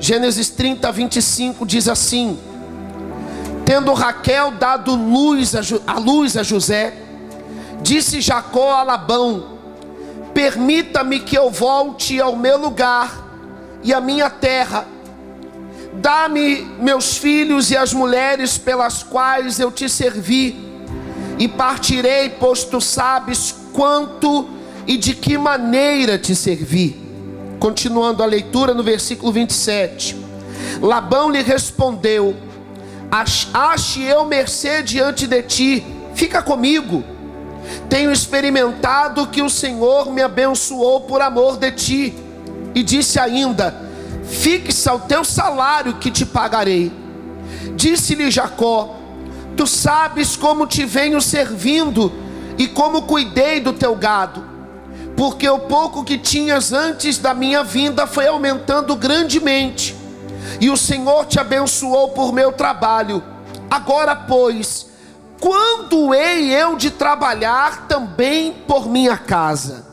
Gênesis 30, 25 diz assim: tendo Raquel dado a luz a José, disse Jacó a Labão: permita-me que eu volte ao meu lugar e à minha terra. Dá-me meus filhos e as mulheres pelas quais eu te servi, e partirei, pois tu sabes quanto e de que maneira te servi. Continuando a leitura no versículo 27. Labão lhe respondeu: ache eu mercê diante de ti, fica comigo. Tenho experimentado que o Senhor me abençoou por amor de ti. E disse ainda: fixe ao teu salário que te pagarei. Disse-lhe Jacó: tu sabes como te venho servindo e como cuidei do teu gado, porque o pouco que tinhas antes da minha vinda foi aumentando grandemente, e o Senhor te abençoou por meu trabalho. Agora, pois, quando hei eu de trabalhar também por minha casa?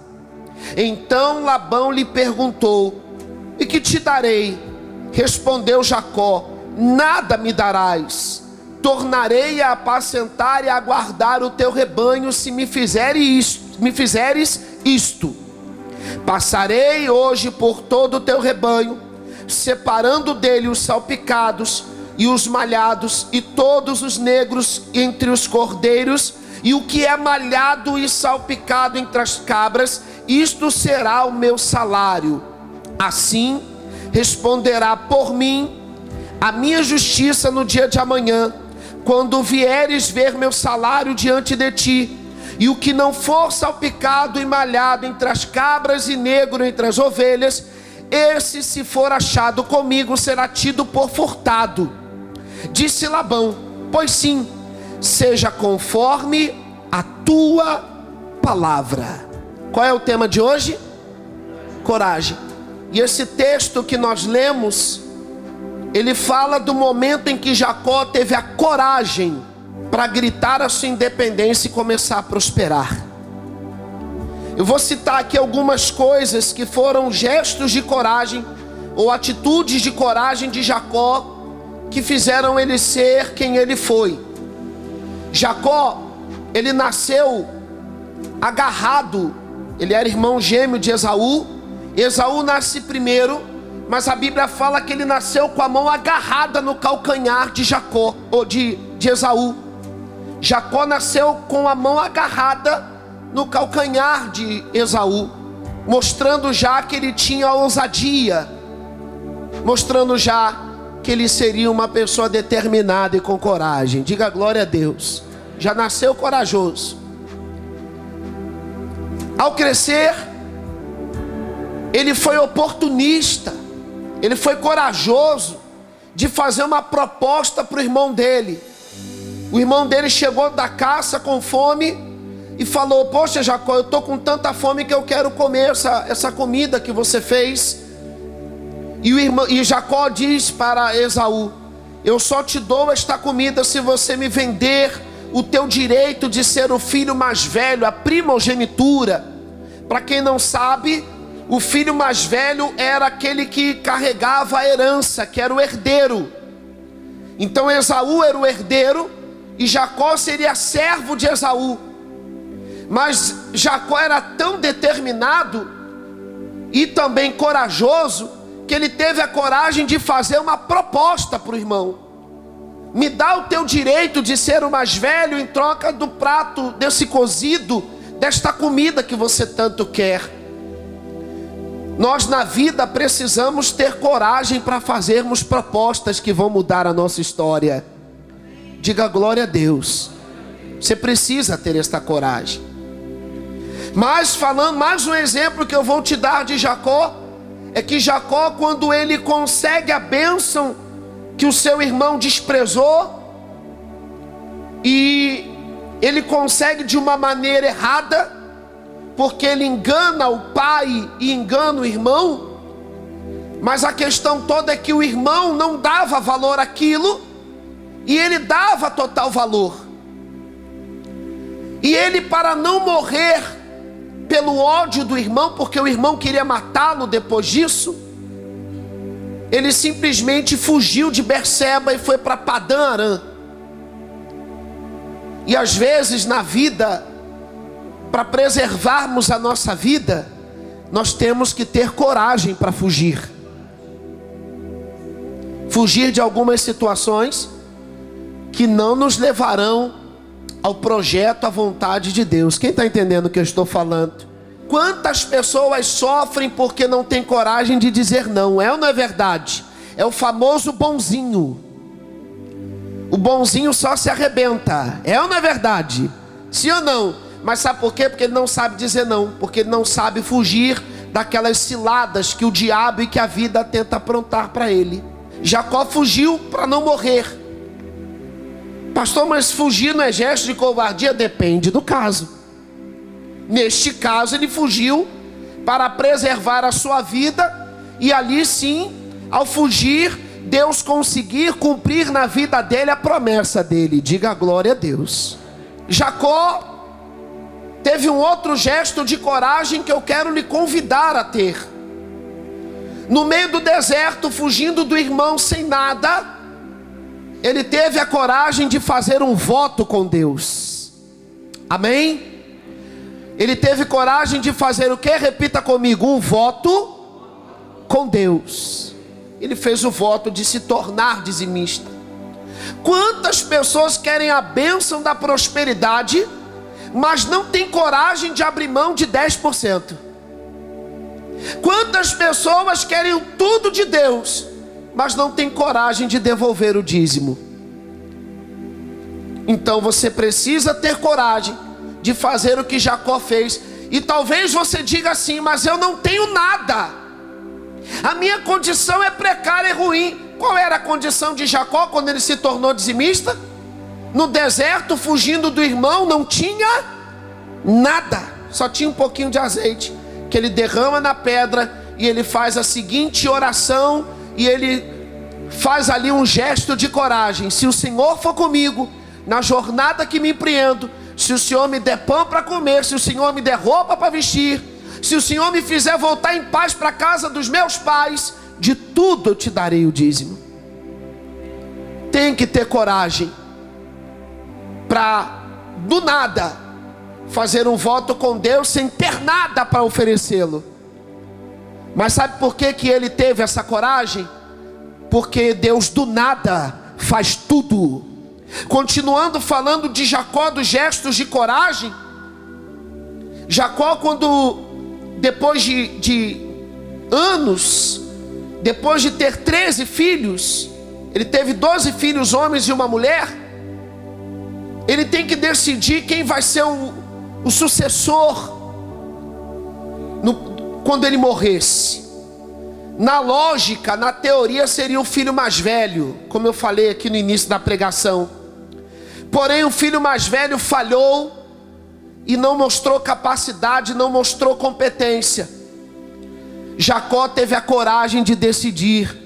Então Labão lhe perguntou: e que te darei? Respondeu Jacó: nada me darás. Tornarei a apacentar e a guardar o teu rebanho se me fizeres isto. Passarei hoje por todo o teu rebanho, separando dele os salpicados e os malhados, e todos os negros entre os cordeiros, e o que é malhado e salpicado entre as cabras. Isto será o meu salário. Assim responderá por mim a minha justiça no dia de amanhã, quando vieres ver meu salário diante de ti. E o que não for salpicado e malhado entre as cabras e negro entre as ovelhas, esse, se for achado comigo, será tido por furtado. Disse Labão: pois sim, seja conforme a tua palavra. Qual é o tema de hoje? Coragem. E esse texto que nós lemos, ele fala do momento em que Jacó teve a coragem para gritar a sua independência e começar a prosperar. Eu vou citar aqui algumas coisas que foram gestos de coragem ou atitudes de coragem de Jacó, que fizeram ele ser quem ele foi. Jacó, ele nasceu agarrado, ele era irmão gêmeo de Esaú. Esaú nasce primeiro, mas a Bíblia fala que ele nasceu com a mão agarrada no calcanhar de Jacó, ou de Esaú. Jacó nasceu com a mão agarrada no calcanhar de Esaú, mostrando já que ele tinha ousadia, mostrando já que ele seria uma pessoa determinada e com coragem. Diga glória a Deus. Já nasceu corajoso. Ao crescer, ele foi oportunista, ele foi corajoso de fazer uma proposta para o irmão dele. O irmão dele chegou da caça com fome e falou: poxa Jacó, eu estou com tanta fome que eu quero comer essa comida que você fez. E Jacó diz para Esaú: eu só te dou esta comida se você me vender o teu direito de ser o filho mais velho, a primogenitura. Para quem não sabe, o filho mais velho era aquele que carregava a herança, que era o herdeiro. Então Esaú era o herdeiro e Jacó seria servo de Esaú. Mas Jacó era tão determinado e também corajoso que ele teve a coragem de fazer uma proposta para o irmão: me dá o teu direito de ser o mais velho em troca do prato desse cozido, desta comida que você tanto quer. Nós na vida precisamos ter coragem para fazermos propostas que vão mudar a nossa história. Diga glória a Deus. Você precisa ter esta coragem. Mas falando, mais um exemplo que eu vou te dar de Jacó, é que Jacó, quando ele consegue a bênção que o seu irmão desprezou, e ele consegue de uma maneira errada, porque ele engana o pai e engana o irmão. Mas a questão toda é que o irmão não dava valor àquilo, e ele dava total valor. E ele, para não morrer pelo ódio do irmão, porque o irmão queria matá-lo depois disso, Ele simplesmente fugiu de Berseba e foi para Padã Arã. E às vezes na vida, para preservarmos a nossa vida, nós temos que ter coragem para fugir. Fugir de algumas situações que não nos levarão ao projeto, à vontade de Deus. Quem está entendendo o que eu estou falando? Quantas pessoas sofrem porque não tem coragem de dizer não? É ou não é verdade? É o famoso bonzinho. O bonzinho só se arrebenta. É ou não é verdade? Sim ou não? Mas sabe por quê? Porque ele não sabe dizer não. Porque ele não sabe fugir daquelas ciladas que o diabo e que a vida tenta aprontar para ele. Jacó fugiu para não morrer. Pastor, mas fugir não é gesto de covardia? Depende do caso. Neste caso ele fugiu para preservar a sua vida. E ali sim, ao fugir, Deus conseguir cumprir na vida dele a promessa dele. Diga glória a Deus. Jacó teve um outro gesto de coragem que eu quero lhe convidar a ter. No meio do deserto, fugindo do irmão sem nada, ele teve a coragem de fazer um voto com Deus. Amém? Ele teve coragem de fazer o que? Repita comigo: um voto com Deus. Ele fez o voto de se tornar dizimista. Quantas pessoas querem a bênção da prosperidade, mas não tem coragem de abrir mão de 10%? Quantas pessoas querem tudo de Deus, mas não tem coragem de devolver o dízimo? Então você precisa ter coragem de fazer o que Jacó fez. E talvez você diga assim: mas eu não tenho nada, a minha condição é precária e ruim. Qual era a condição de Jacó quando ele se tornou dizimista? No deserto, fugindo do irmão, não tinha nada, só tinha um pouquinho de azeite, que ele derrama na pedra, e ele faz a seguinte oração, e ele faz ali um gesto de coragem: se o Senhor for comigo, na jornada que me empreendo, se o Senhor me der pão para comer, se o Senhor me der roupa para vestir, se o Senhor me fizer voltar em paz para a casa dos meus pais, de tudo eu te darei o dízimo. Tem que ter coragem para, do nada, fazer um voto com Deus sem ter nada para oferecê-lo. Mas sabe por que que ele teve essa coragem? Porque Deus do nada faz tudo. Continuando falando de Jacó, dos gestos de coragem. Jacó, quando depois de anos, depois de ter 13 filhos, ele teve 12 filhos homens e uma mulher. Ele tem que decidir quem vai ser o sucessor quando ele morresse. Na lógica, na teoria, seria o filho mais velho, como eu falei aqui no início da pregação. Porém, o filho mais velho falhou e não mostrou capacidade, não mostrou competência. Jacó teve a coragem de decidir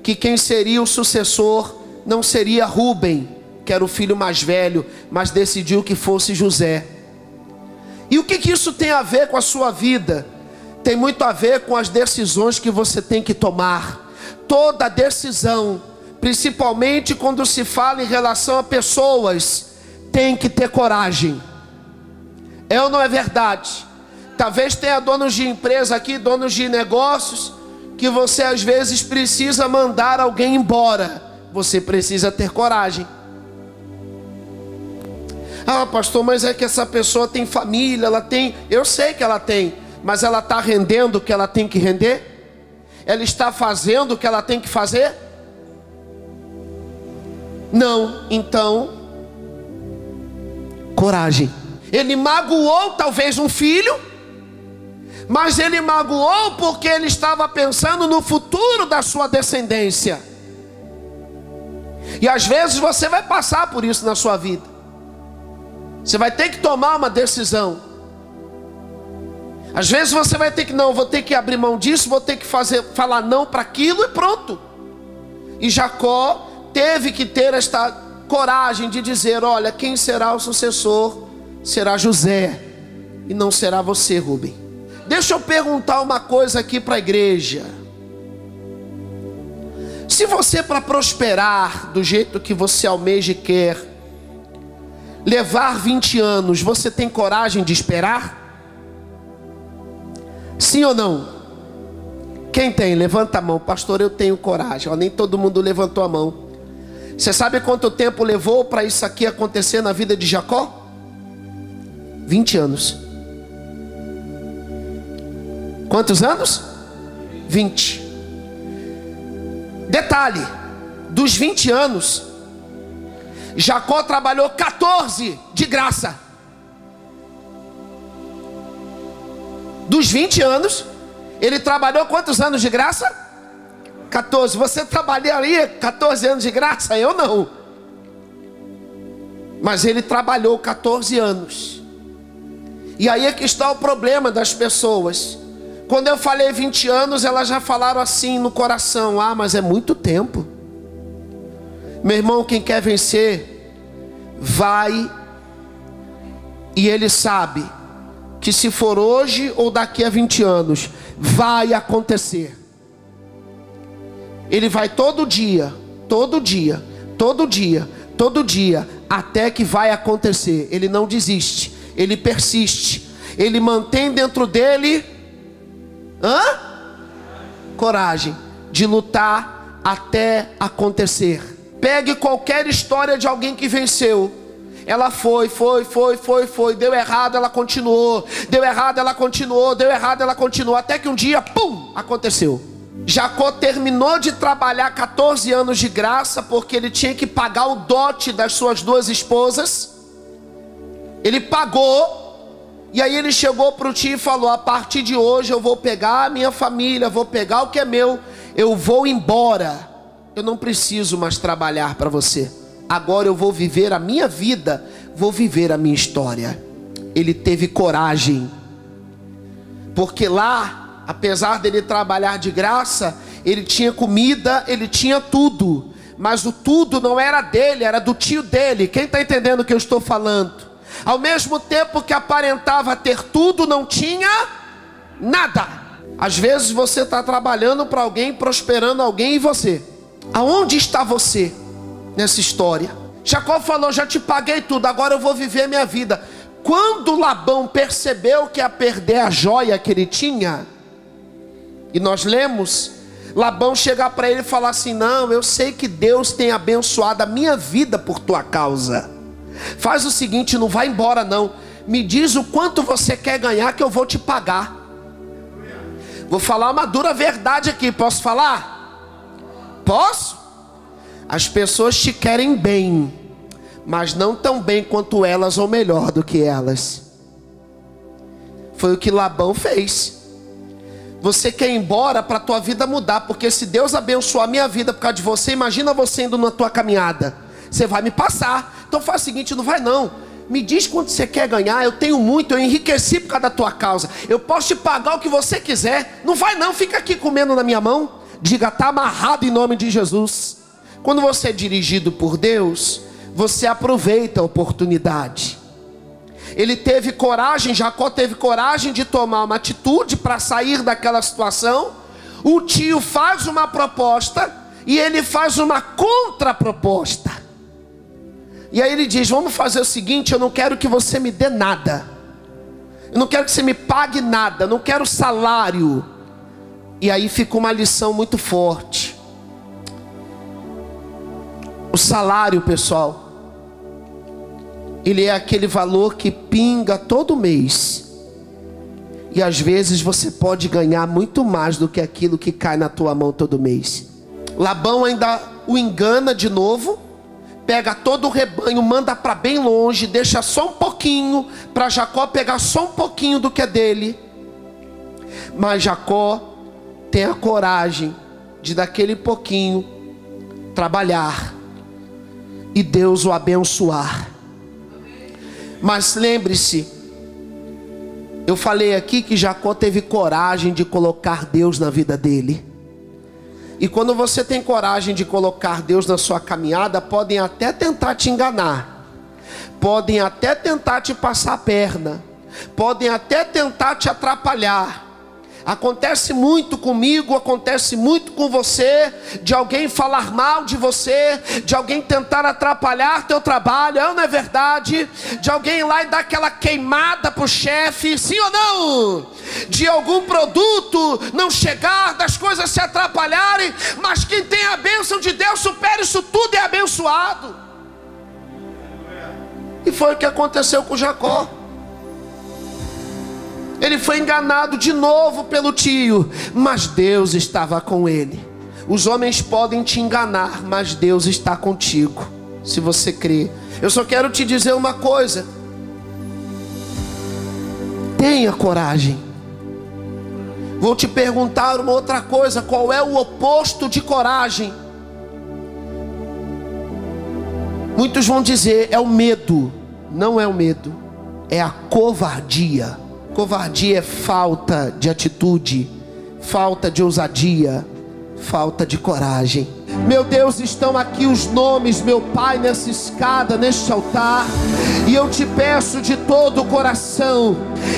que quem seria o sucessor não seria Rúben, que era o filho mais velho, mas decidiu que fosse José. E o que isso tem a ver com a sua vida? Tem muito a ver com as decisões que você tem que tomar. Toda decisão, principalmente quando se fala em relação a pessoas, tem que ter coragem. É ou não é verdade? Talvez tenha donos de empresa aqui, donos de negócios, que você às vezes precisa mandar alguém embora. Você precisa ter coragem. Ah, pastor, mas é que essa pessoa tem família, ela tem... Eu sei que ela tem, mas ela está rendendo o que ela tem que render? Ela está fazendo o que ela tem que fazer? Não. Então, coragem. Ele magoou talvez um filho, mas ele magoou porque ele estava pensando no futuro da sua descendência. E às vezes você vai passar por isso na sua vida. Você vai ter que tomar uma decisão. Às vezes você vai ter que, não, vou ter que abrir mão disso, vou ter que falar não para aquilo e pronto. E Jacó teve que ter esta coragem de dizer: olha, quem será o sucessor será José, e não será você, Rúben. Deixa eu perguntar uma coisa aqui para a igreja. Se você, para prosperar do jeito que você almeja e quer, levar 20 anos, você tem coragem de esperar? Sim ou não? Quem tem? Levanta a mão. Pastor, eu tenho coragem. Ó, nem todo mundo levantou a mão. Você sabe quanto tempo levou para isso aqui acontecer na vida de Jacó? 20 anos. Quantos anos? 20. Detalhe, dos 20 anos, Jacó trabalhou 14 de graça. Dos 20 anos, ele trabalhou quantos anos de graça? 14. Você trabalharia 14 anos de graça? Eu não. Mas ele trabalhou 14 anos. E aí é que está o problema das pessoas. Quando eu falei 20 anos, elas já falaram assim no coração: ah, mas é muito tempo. Meu irmão, quem quer vencer, vai. E ele sabe que se for hoje ou daqui a 20 anos, vai acontecer. Ele vai todo dia, todo dia, todo dia, todo dia, até que vai acontecer. Ele não desiste, ele persiste, ele mantém dentro dele coragem de lutar até acontecer. Pegue qualquer história de alguém que venceu. Ela foi, deu errado, ela continuou, deu errado, ela continuou, deu errado, ela continuou, até que um dia, pum, aconteceu. Jacó terminou de trabalhar 14 anos de graça, porque ele tinha que pagar o dote das suas 2 esposas. Ele pagou. E aí ele chegou para o tio e falou: a partir de hoje eu vou pegar a minha família, vou pegar o que é meu, eu vou embora. Eu não preciso mais trabalhar para você. Agora eu vou viver a minha vida, vou viver a minha história. Ele teve coragem. Porque lá, apesar dele trabalhar de graça, ele tinha comida, ele tinha tudo. Mas o tudo não era dele, era do tio dele. Quem está entendendo o que eu estou falando? Ao mesmo tempo que aparentava ter tudo, não tinha nada. Às vezes você está trabalhando para alguém, prosperando alguém, e você? Aonde está você nessa história? Jacó falou: já te paguei tudo, agora eu vou viver a minha vida. Quando Labão percebeu que ia perder a joia que ele tinha, e nós lemos Labão chegar para ele e falar assim: não, eu sei que Deus tem abençoado a minha vida por tua causa. Faz o seguinte, não vai embora não. Me diz o quanto você quer ganhar que eu vou te pagar. Vou falar uma dura verdade aqui, posso falar? Posso? As pessoas te querem bem, mas não tão bem quanto elas, ou melhor do que elas. Foi o que Labão fez. Você quer ir embora para a tua vida mudar, porque se Deus abençoar a minha vida por causa de você, imagina você indo na tua caminhada. Você vai me passar. Então faz o seguinte, não vai não. Me diz quanto você quer ganhar, eu tenho muito, eu enriqueci por causa da tua causa. Eu posso te pagar o que você quiser. Não vai não, fica aqui comendo na minha mão. Diga: está amarrado em nome de Jesus. Quando você é dirigido por Deus, você aproveita a oportunidade. Ele teve coragem, Jacó teve coragem de tomar uma atitude para sair daquela situação. O tio faz uma proposta e ele faz uma contraproposta. E aí ele diz: vamos fazer o seguinte, eu não quero que você me dê nada. Eu não quero que você me pague nada, eu não quero salário. E aí fica uma lição muito forte. O salário, pessoal, ele é aquele valor que pinga todo mês. E às vezes você pode ganhar muito mais do que aquilo que cai na tua mão todo mês. Labão ainda o engana de novo. Pega todo o rebanho, manda para bem longe, deixa só um pouquinho, para Jacó pegar só um pouquinho do que é dele. Mas Jacó tem a coragem de daquele pouquinho trabalhar e Deus o abençoar. Mas lembre-se, eu falei aqui que Jacó teve coragem de colocar Deus na vida dele. E quando você tem coragem de colocar Deus na sua caminhada, podem até tentar te enganar, podem até tentar te passar a perna, podem até tentar te atrapalhar, Acontece muito comigo, acontece muito com você, de alguém falar mal de você, de alguém tentar atrapalhar teu trabalho, não é verdade? De alguém ir lá e dar aquela queimada pro chefe, sim ou não? De algum produto não chegar, das coisas se atrapalharem, mas quem tem a bênção de Deus supera isso tudo e é abençoado. E foi o que aconteceu com Jacó. Ele foi enganado de novo pelo tio, mas Deus estava com ele. Os homens podem te enganar, mas Deus está contigo, se você crê. Eu só quero te dizer uma coisa: tenha coragem. Vou te perguntar uma outra coisa: qual é o oposto de coragem? Muitos vão dizer, é o medo. Não é o medo, é a covardia. Covardia é falta de atitude, falta de ousadia, falta de coragem. Meu Deus, estão aqui os nomes, meu Pai, nessa escada, neste altar. E eu te peço de todo o coração,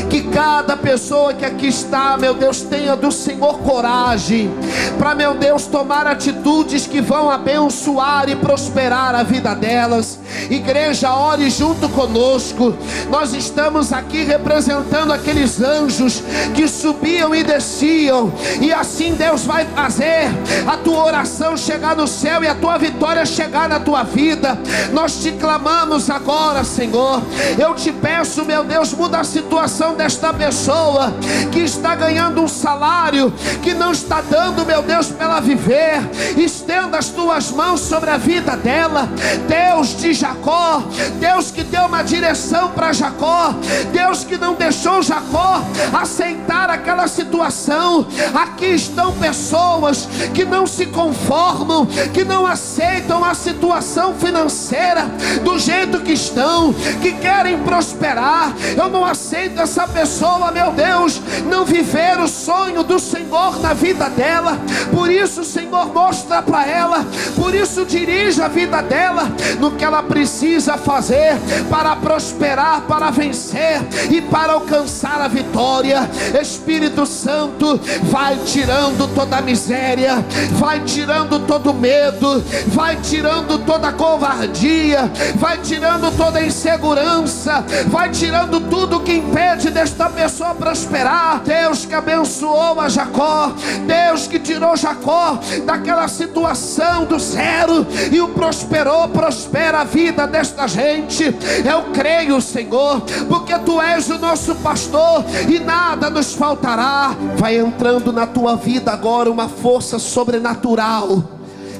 que cada pessoa que aqui está, meu Deus, tenha do Senhor coragem, para, meu Deus, tomar atitudes que vão abençoar e prosperar a vida delas. Igreja, ore junto conosco. Nós estamos aqui representando aqueles anjos que subiam e desciam, e assim Deus vai fazer a tua oração chegar no céu e a tua vitória chegar na tua vida. Nós te clamamos agora, Senhor. Eu te peço, meu Deus, muda a situação desta pessoa que está ganhando um salário que não está dando, meu Deus, para ela viver. Estenda as tuas mãos sobre a vida dela. Deus de Jacó, Deus que deu uma direção para Jacó, Deus que não deixou Jacó aceitar aquela situação. Aqui estão pessoas que não se conformam, que não aceitam a situação financeira do jeito que estão, que querem prosperar. Eu não aceito essa pessoa, meu Deus, não viver o sonho do Senhor na vida dela. Por isso, Senhor, mostra para ela, por isso dirija a vida dela no que ela precisa fazer para prosperar, para vencer e para alcançar a vitória. Espírito Santo, vai tirando toda a miséria, vai tirando todo o medo, vai tirando toda a covardia, vai tirando toda a insegurança, vai tirando tudo que impede desta pessoa prosperar. Deus que abençoou a Jacó, Deus que tirou Jacó daquela situação do zero e o prosperou, prospera a vida desta gente. Eu creio, Senhor, porque Tu és o nosso pastor e nada nos faltará. Vai entrando na tua vida agora uma força sobrenatural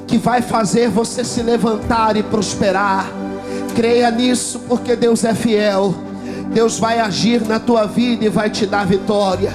que vai fazer você se levantar e prosperar. Creia nisso, porque Deus é fiel. Deus vai agir na tua vida e vai te dar vitória.